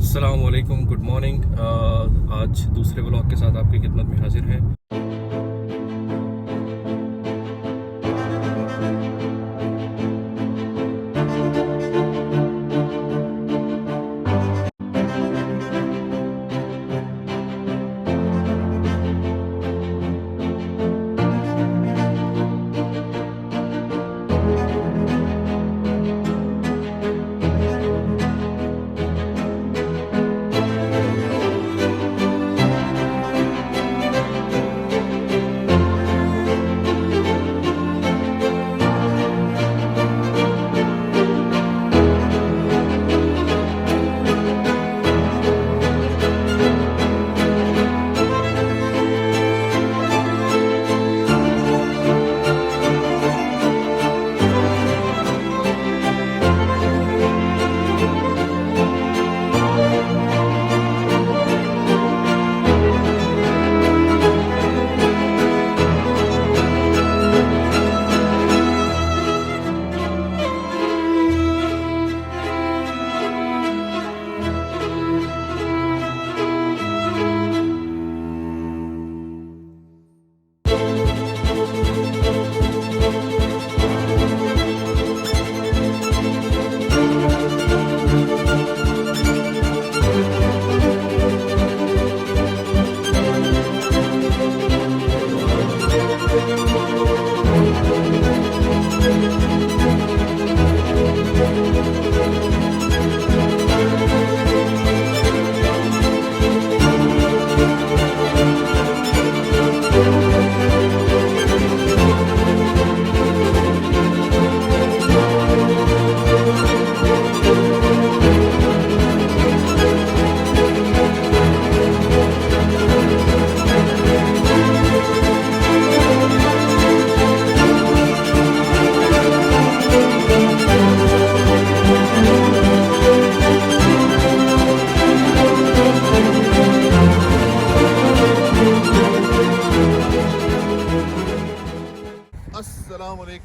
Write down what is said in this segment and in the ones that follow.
अस्सलाम वालेकुम, good morning. आज दूसरे व्लॉग के साथ आपकी खिदमत में हाजिर हैं।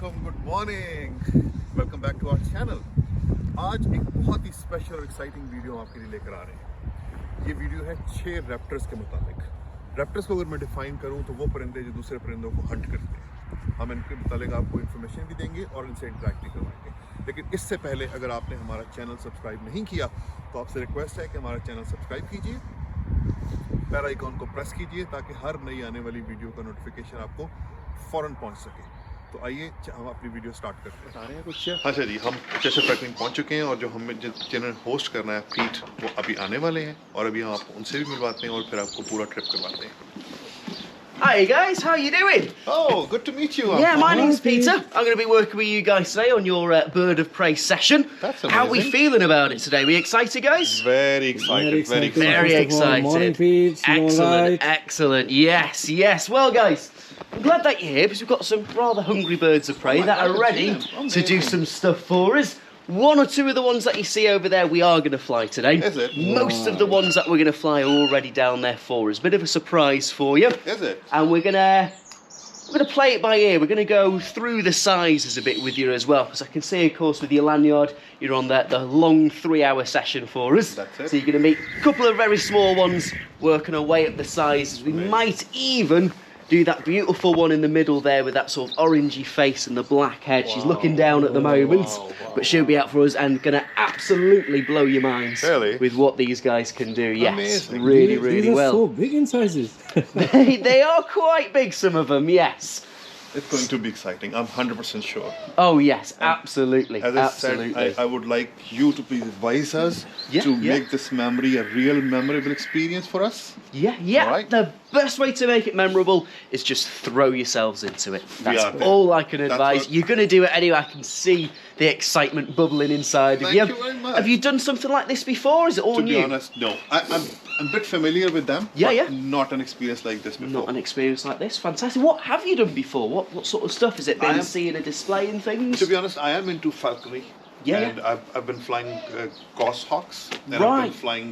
Good morning, welcome back to our channel. आज एक बहुत ही स्पेशल और एक्साइटिंग वीडियो आपके लिए लेकर आ रहे हैं। ये वीडियो है 6 रैप्टर्स के मुताबिक। रैप्टर्स को अगर मैं डिफाइन करूं तो वो परिंदे जो दूसरे परिंदों को हंट करते हैं। हम इनके मुताबिक आपको इन्फॉर्मेशन भी देंगे और इनसे इंटरेक्ट भी करवाएंगे। लेकिन इससे पहले अगर आपने हमारा चैनल सब्सक्राइब नहीं किया तो आपसे रिक्वेस्ट है कि हमारा चैनल सब्सक्राइब कीजिए, बेल आइकॉन को प्रेस कीजिए ताकि हर नई आने वाली वीडियो का नोटिफिकेशन आपको फ़ौरन पहुंच सके। तो आइए हम अपनी वीडियो स्टार्ट करते हैं। बता रहे हैं कुछ? हाँ सर जी, हम चेशर फैक्ट्री पहुंच चुके हैं और जो हमें जिन्होंने होस्ट करना है पीट, वो अभी आने वाले हैं और अभी हम आपको उनसे भी मिलवाते हैं और फिर आपको पूरा ट्रिप करवाते हैं। Hi guys, how you doing? Oh, good to meet you. Yeah, my name's Peter. I'm going to be working with you guys today on your bird of prey session. That's amazing. How are we feeling about it today? We excited, guys? Very excited. Very excited. Morning, Pete. Excellent, excellent. Yes, yes. Well, guys, I'm glad that you're here because we've got some rather hungry birds of prey that are ready to do some stuff for us. One or two of the ones that you see over there we are going to fly today. Is it? Most of the ones that we're going to fly are already down there for us. Bit of a surprise for you. Is it? And we're going to play it by ear. We're going to go through the sizes a bit with you as well. Because I can see, of course, with your lanyard, you're on the long 3-hour session for us. That's it. So you're going to meet a couple of very small ones working our way up the sizes. We might even do that beautiful one in the middle there with that sort of orangey face and the black head. She's looking down at the moment, but she'll be out for us and going to absolutely blow your minds with what these guys can do. Yes, amazing. Really These are well. so big in sizes. They are quite big, some of them, yes. It's going to be exciting. I'm 100% sure. Oh yes, absolutely. As I Absolutely. said, I would like you to please advise us to make this memory a real memorable experience for us. Yeah. Alright. The best way to make it memorable is just throw yourselves into it. are That's there. all I can advise. what- You're going to do it anyway. I can see the excitement bubbling inside of Thank you. you very much. Have you done something like this before? Is it all To new? be honest, no. I'm a bit familiar with them, Yeah, but not an experience like this before. Not an experience like this. Fantastic. What have you done before? What sort of stuff has it been? Seeing a display and things? To be honest, I am into falconry. Yeah. And I've been flying goshawks. And I've Right. been flying,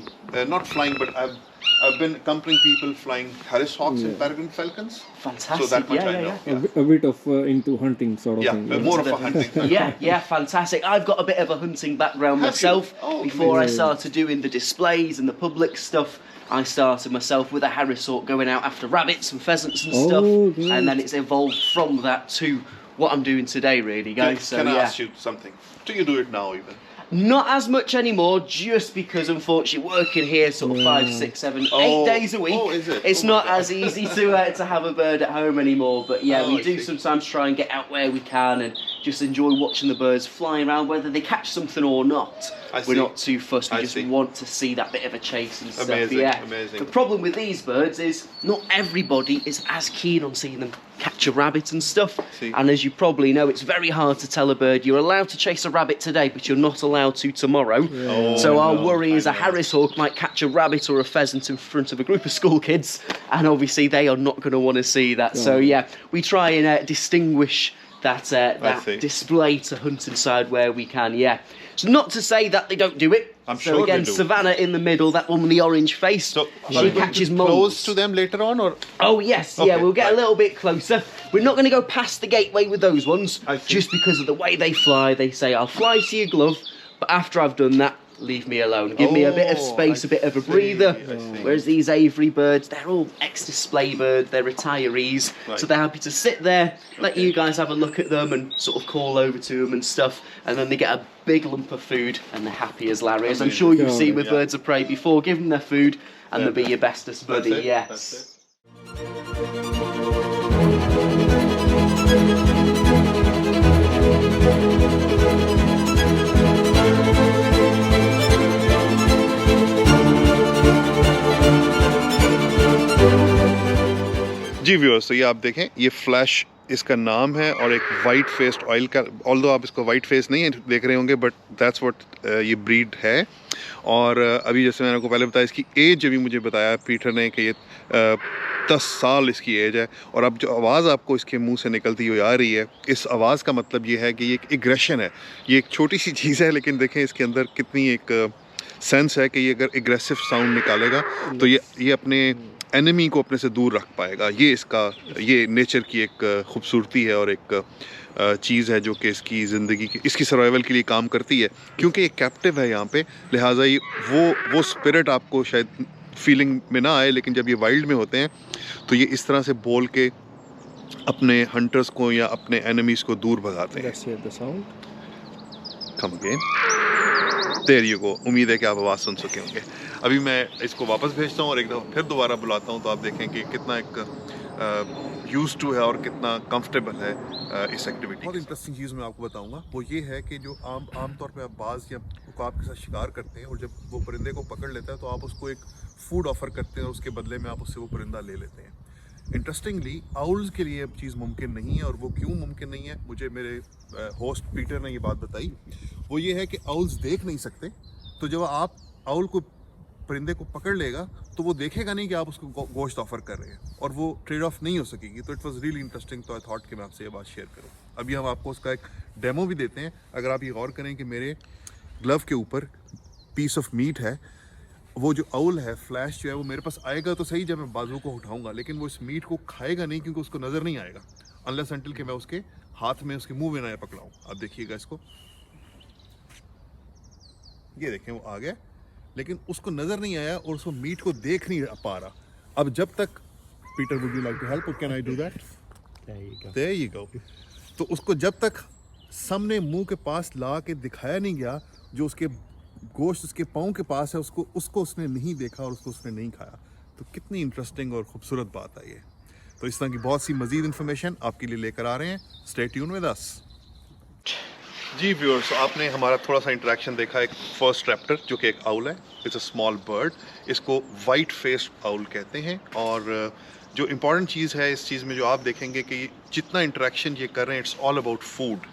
not flying, but I've been accompanying people flying Harris hawks and peregrine falcons. Fantastic. So that much I know. A bit of into hunting sort of Yeah, thing. more of a hunting. Yeah, fantastic. I've got a bit of a hunting background Have you? myself. Oh, Before I amazing. started doing the displays and the public stuff, I started myself with a Harris hawk going out after rabbits and pheasants and stuff. Oh, great. And then it's evolved from that to what I'm doing today, really, guys. Can I yeah. ask you something? Do you do it now even? Not as much anymore, just because unfortunately working here sort of 5, 6, 7, 8 days a week. Oh, is it? It's Oh my not God. as easy to have a bird at home anymore. But yeah, Oh, we I do see. sometimes try and get out where we can and just enjoy watching the birds flying around, whether they catch something or not. I We're see. not too fussed. We I just see. want to see that bit of a chase and stuff. Amazing, Yeah. amazing. The problem with these birds is not everybody is as keen on seeing them catch a rabbit and stuff. See. And as you probably know, it's very hard to tell a bird you're allowed to chase a rabbit today, but you're not allowed to tomorrow. Oh, So our no, worry is I a know. Harris hawk might catch a rabbit or a pheasant in front of a group of school kids, and obviously they are not going to want to see that. So yeah, we try and distinguish that see. display to hunt inside where we can. Yeah. So not to say that they don't do it. I'm so sure again, they do. Savannah in the middle, that one with the orange face. So she catches moles. close to them later on, or Oh yes, yeah, Okay, we'll get right. a little bit closer. We're not going to go past the gateway with those ones, I see. just because of the way they fly. They say, I'll fly to your glove, but after I've done that, leave me alone. Give me a bit of Oh, space, I a bit of a see, breather. I see. Whereas these aviary birds, they're all ex-display birds, they're retirees, Right. so they're happy to sit there, let Okay. you guys have a look at them and sort of call over to them and stuff, and then they get a big lump of food and they're happy as Larry. As I'm Amazing. sure you've Yeah, seen with yeah. birds of prey before, give them their food and they'll be Yeah. your bestest buddy, That's it, yes. that's it. जी viewers, तो ये आप देखें, ये flash इसका नाम है और एक वाइट फेस्ड ऑयल का, ऑल्दो आप इसको वाइट फेस नहीं देख रहे होंगे, बट दैट्स व्हाट ये ब्रीड है। और अभी जैसे मैंने आपको पहले बताया, इसकी एज अभी मुझे बताया पीटर ने कि ये 10 साल इसकी एज है। और अब जो आवाज़ आपको इसके मुंह से निकलती हुई आ रही है, इस आवाज़ का मतलब ये है कि ये एक एग्रेशन है। ये एक छोटी सी चीज़ है, लेकिन देखें इसके अंदर कितनी एक सेंस है कि ये अगर एग्रेसिव साउंड निकालेगा तो ये अपने एनिमी को अपने से दूर रख पाएगा। ये नेचर की एक खूबसूरती है और एक चीज़ है जो कि इसकी ज़िंदगी की, इसकी सर्वाइवल के लिए काम करती है, क्योंकि ये कैप्टिव है यहाँ पे। लिहाजा ये वो स्पिरिट आपको शायद फीलिंग में ना आए, लेकिन जब ये वाइल्ड में होते हैं तो ये इस तरह से बोल के अपने हंटर्स को या अपने एनिमीज़ को दूर भगाते हैं। Let's hear the sound. Come again, there you go. उम्मीद है कि आप आवाज़ सुन सके होंगे। अभी मैं इसको वापस भेजता हूँ और एक दफ़ा फिर दोबारा बुलाता हूँ, तो आप देखें कि कितना एक यूज्ड टू है और कितना कंफर्टेबल है इस एक्टिविटी। बहुत इंटरेस्टिंग चीज़ मैं आपको बताऊँगा, वो ये है कि जो आमतौर पे आप बाज या उकाब के साथ शिकार करते हैं और जब वो परिंदे को पकड़ लेता है तो आप उसको एक फूड ऑफर करते हैं और उसके बदले में आप उससे वो परिंदा ले लेते हैं। इंटरेस्टिंगली आउल्स के लिए अब चीज़ मुमकिन नहीं है, और वो क्यों मुमकिन नहीं है, मुझे मेरे होस्ट पीटर ने ये बात बताई। वो ये है कि आउल्स देख नहीं सकते, तो जब आप आउल को परिंदे को पकड़ लेगा तो वो देखेगा नहीं कि आप उसको गोश्त ऑफर कर रहे हैं, और वो ट्रेड ऑफ नहीं हो सकेगी। तो इट वाज रियली इंटरेस्टिंग, तो आई थॉट कि मैं आपसे ये बात शेयर करूँ। अभी हम आपको उसका एक डेमो भी देते हैं। अगर आप ये गौर करें कि मेरे ग्लव के ऊपर पीस ऑफ मीट है, वो जो आउल है, फ्लैश जो है, वो मेरे पास आएगा तो सही जब मैं बाजू को उठाऊंगा, लेकिन वो इस मीट को खाएगा नहीं, क्योंकि उसको नज़र नहीं आएगा अनलेस अनटिल कि मैं उसके हाथ में, उसके मुंह में ना पकड़ाऊँ। आप देखिएगा इसको, ये देखें वो आ गया, लेकिन उसको नज़र नहीं आया और उसको मीट को देख नहीं पा रहा। अब जब तक Peter, would you like to help, can I do that? There you go. तो उसको जब तक सामने मुंह के पास ला के दिखाया नहीं गया, जो उसके गोश्त उसके पाँव के पास है, उसको उसने नहीं देखा और उसको उसने नहीं खाया। तो कितनी इंटरेस्टिंग और ख़ूबसूरत बात है ये। तो इस तरह की बहुत सी मज़ीद इन्फॉर्मेशन आपके लिए लेकर आ रहे हैं। Stay tune with us. जी व्यूअर्स, आपने हमारा थोड़ा सा इंटरेक्शन देखा एक फर्स्ट रैप्टर, जो कि एक आउल है। इट्स अ स्मॉल बर्ड, इसको वाइट फेस्ड आउल कहते हैं। और जो इम्पॉर्टेंट चीज़ है इस चीज़ में, जो आप देखेंगे कि जितना इंटरेक्शन ये कर रहे हैं, it's all about food.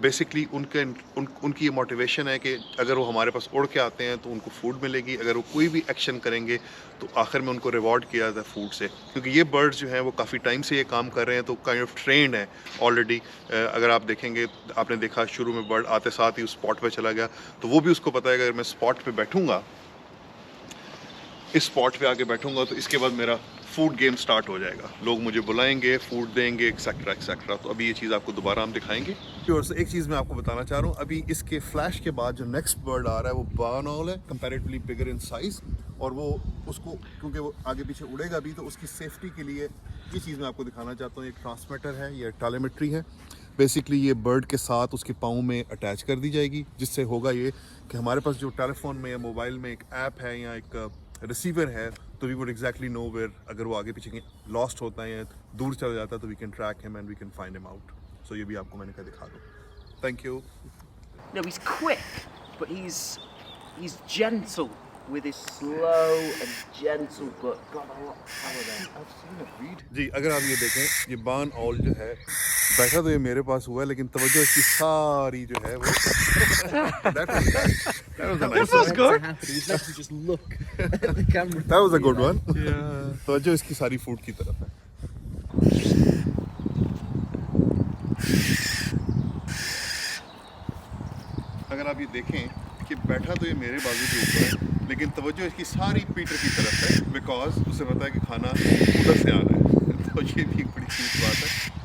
Basically उनकी ये मोटिवेशन है कि अगर वो हमारे पास उड़ के आते हैं तो उनको फूड मिलेगी, अगर वो कोई भी एक्शन करेंगे तो आखिर में उनको रिवॉर्ड किया जाता है फूड से, क्योंकि ये बर्ड्स जो हैं वो काफ़ी टाइम से ये काम कर रहे हैं, तो काइंड ऑफ ट्रेंड है ऑलरेडी। अगर आप देखेंगे, आपने देखा शुरू में बर्ड आते साथ ही उस स्पॉट पे चला गया, तो वो भी उसको पता है कि अगर मैं स्पॉट पे बैठूंगा, इस स्पॉट पे आके बैठूंगा तो इसके बाद मेरा फूड गेम स्टार्ट हो जाएगा, लोग मुझे बुलाएंगे, फूड देंगे, एक्सेट्रा एक्सेट्रा। तो अभी ये चीज़ आपको दोबारा हम दिखाएंगे। और से एक चीज़ मैं आपको बताना चाह रहा हूँ, अभी इसके फ्लैश के बाद जो नेक्स्ट बर्ड आ रहा है वो बार्न ऑल है, कंपैरेटिवली बिगर इन साइज, और वो उसको क्योंकि वो आगे पीछे उड़ेगा भी, तो उसकी सेफ्टी के लिए ये चीज़ मैं आपको दिखाना चाहता हूँ। एक ट्रांसमीटर है, ये टेलीमेट्री है, बेसिकली ये बर्ड के साथ उसके पाँव में अटैच कर दी जाएगी, जिससे होगा ये कि हमारे पास जो टेलीफोन में या मोबाइल में एक ऐप है या एक रिसीवर है, तो we would exactly know where, अगर वो आगे पीछे लॉस्ट होता है या दूर चला जाता है तो we can track him and we can find him out. So ये भी आपको मैंने कहा दिखा दो। Thank you. No, he's quick, but he's gentle with his slow and gentle, but got a lot of power there. जी, अगर आप ये देखें, ये बार्न ऑल जो है बैठा तो ये मेरे पास हुआ है, लेकिन तवज्जो इसकी सारी जो है वो that was good. He's meant to just look at the camera. That was a good one. तवज्जो इसकी सारी फूड की तरफ है। अगर आप ये देखें कि बैठा तो ये मेरे बाजू के ऊपर है, लेकिन तवज्जो इसकी सारी पीटर की तरफ है, बिकॉज उसे पता है कि खाना उधर से आ रहा है। तो ये भी एक बड़ी क्यूट बात है।